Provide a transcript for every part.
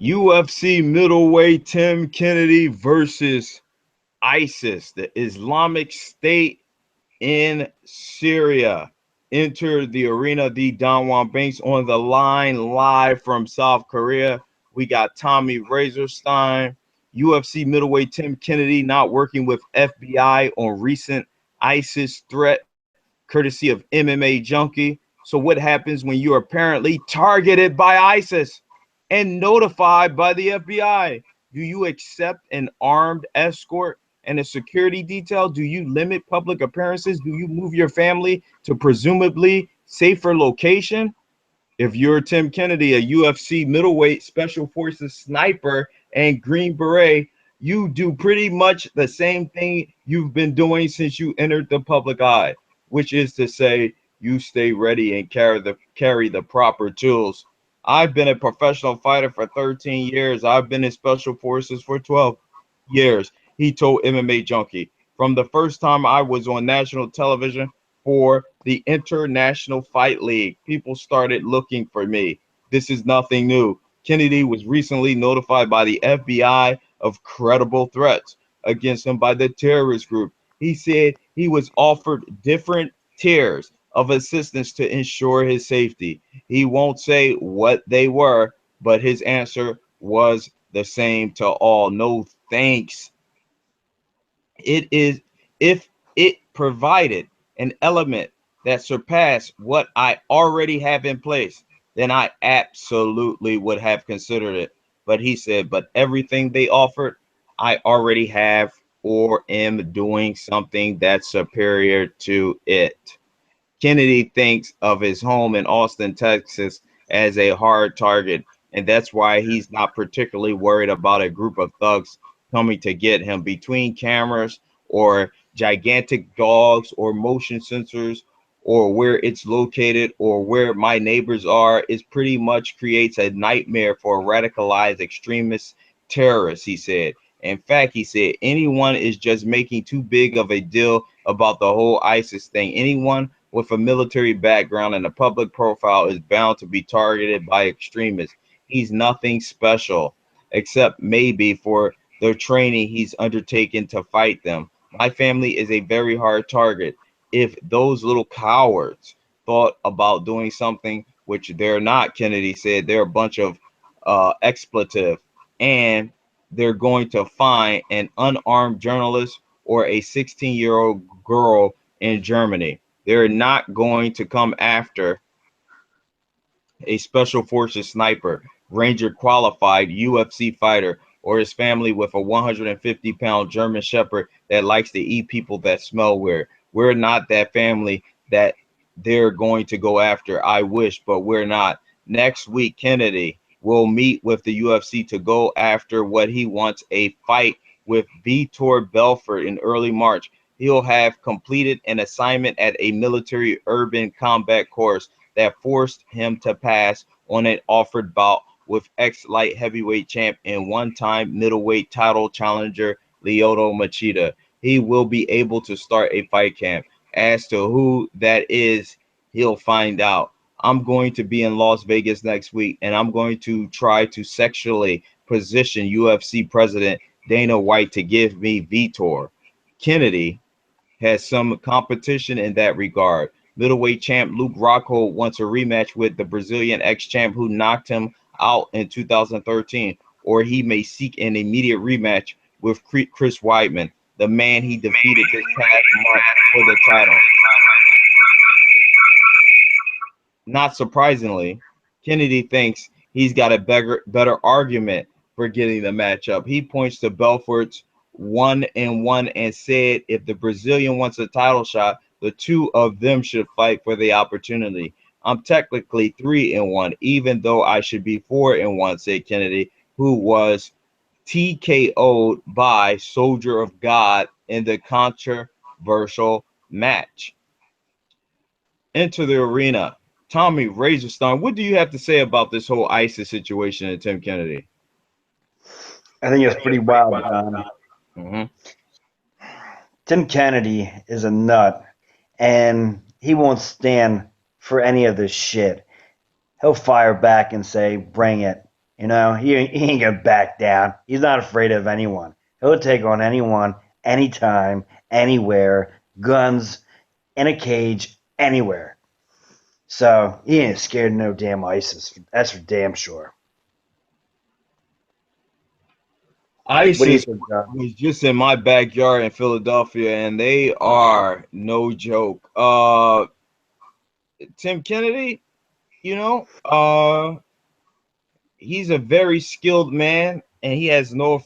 UFC middleweight Tim Kennedy versus ISIS, the Islamic State in Syria. Enter the arena. The Don Juan Banks on the line live from South Korea. We got Tommy Razorstein, UFC middleweight Tim Kennedy not working with FBI on recent ISIS threat, courtesy of MMA Junkie. So, what happens when you're apparently targeted by ISIS and notified by the FBI? Do you accept an armed escort and a security detail? Do you limit public appearances? Do you move your family to presumably safer location? If you're Tim Kennedy, a UFC middleweight special forces sniper and Green Beret, you do pretty much the same thing you've been doing since you entered the public eye, which is to say you stay ready and carry the proper tools. I've been a professional fighter for 13 years. I've been in special forces for 12 years, he told MMA Junkie. From the first time I was on national television for the International Fight League, people started looking for me. This is nothing new. Kennedy was recently notified by the FBI of credible threats against him by the terrorist group. He said he was offered different tiers of assistance to ensure his safety. He won't say what they were, but his answer was the same to all. No thanks. It is if it provided an element that surpassed what I already have in place, then I absolutely would have considered it. But he said, but everything they offered, I already have or am doing something that's superior to it. Kennedy thinks of his home in Austin, Texas as a hard target, and that's why he's not particularly worried about a group of thugs coming to get him. Between cameras or gigantic dogs or motion sensors or where it's located or where my neighbors are, it pretty much creates a nightmare for radicalized extremist terrorists, he said. In fact, he said, anyone is just making too big of a deal about the whole ISIS thing. Anyone with a military background and a public profile is bound to be targeted by extremists. He's nothing special, except maybe for the training he's undertaken to fight them. My family is a very hard target. If those little cowards thought about doing something, which they're not, Kennedy said, they're a bunch of expletive, and they're going to find an unarmed journalist or a 16-year-old girl in Germany. They're not going to come after a special forces sniper, ranger qualified UFC fighter, or his family with a 150-pound German shepherd that likes to eat people that smell weird. We're not that family that they're going to go after. I wish, but we're not. Next week, Kennedy will meet with the UFC to go after what he wants, a fight with Vitor Belfort in early March. He'll have completed an assignment at a military urban combat course that forced him to pass on an offered bout with ex-light heavyweight champ and one-time middleweight title challenger Lyoto Machida. He will be able to start a fight camp. As to who that is, he'll find out. I'm going to be in Las Vegas next week, and I'm going to try to sexually position UFC president Dana White to give me Vitor. Kennedy has some competition in that regard. Middleweight champ Luke Rockhold wants a rematch with the Brazilian ex-champ who knocked him out in 2013, or he may seek an immediate rematch with Chris Weidman, the man he defeated this past month for the title. Not surprisingly, Kennedy thinks he's got a better argument for getting the matchup. He points to Belfort's 1-1 and said if the Brazilian wants a title shot, the two of them should fight for the opportunity. I'm technically 3-1, even though I should be 4-1, said Kennedy, who was TKO'd by Soldier of God in the controversial match. Into the arena. Tommy Razorstein, what do you have to say about this whole ISIS situation and Tim Kennedy? I think it's pretty wild, John. Mm-hmm. Tim Kennedy is a nut, and he won't stand for any of this shit. He'll fire back and say, bring it. He ain't gonna back down. He's not afraid of anyone. He'll take on anyone, anytime, anywhere, guns, in a cage, anywhere. So he ain't scared of no damn ISIS. That's for damn sure. What do you ISIS think, John? was just in my backyard in Philadelphia, and they are no joke. Tim Kennedy, you know, he's a very skilled man, and he has no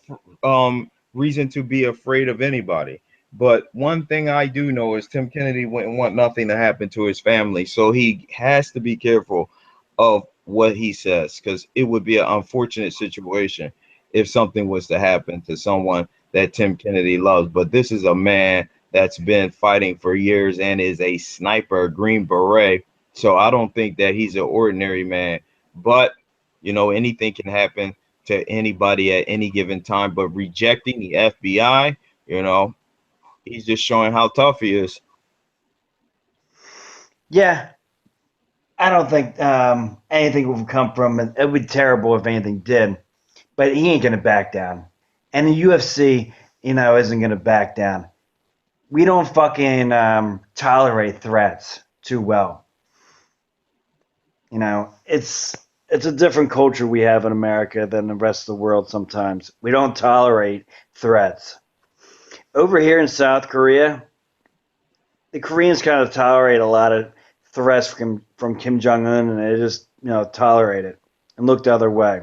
reason to be afraid of anybody. But one thing I do know is Tim Kennedy wouldn't want nothing to happen to his family, so he has to be careful of what he says, because it would be an unfortunate situation if something was to happen to someone that Tim Kennedy loves. But this is a man that's been fighting for years and is a sniper, Green Beret. So I don't think that he's an ordinary man. But anything can happen to anybody at any given time. But rejecting the FBI, you know, he's just showing how tough he is. Yeah, I don't think anything will come from it. It would be terrible if anything did, but he ain't gonna back down. And the UFC, isn't gonna back down. We don't fucking tolerate threats too well. It's a different culture we have in America than the rest of the world. Sometimes we don't tolerate threats. Over here in South Korea, the Koreans kind of tolerate a lot of threats from Kim Jong Un, and they just tolerate it and look the other way.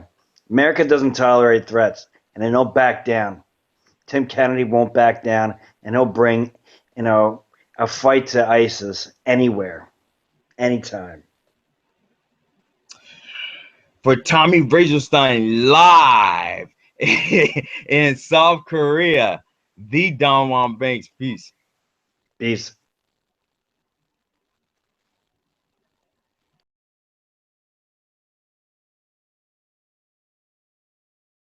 America doesn't tolerate threats, and they don't back down. Tim Kennedy won't back down, and he'll bring a fight to ISIS anywhere, anytime. For Tommy Brazelstein live in South Korea, the Don Juan Banks. Peace. Peace.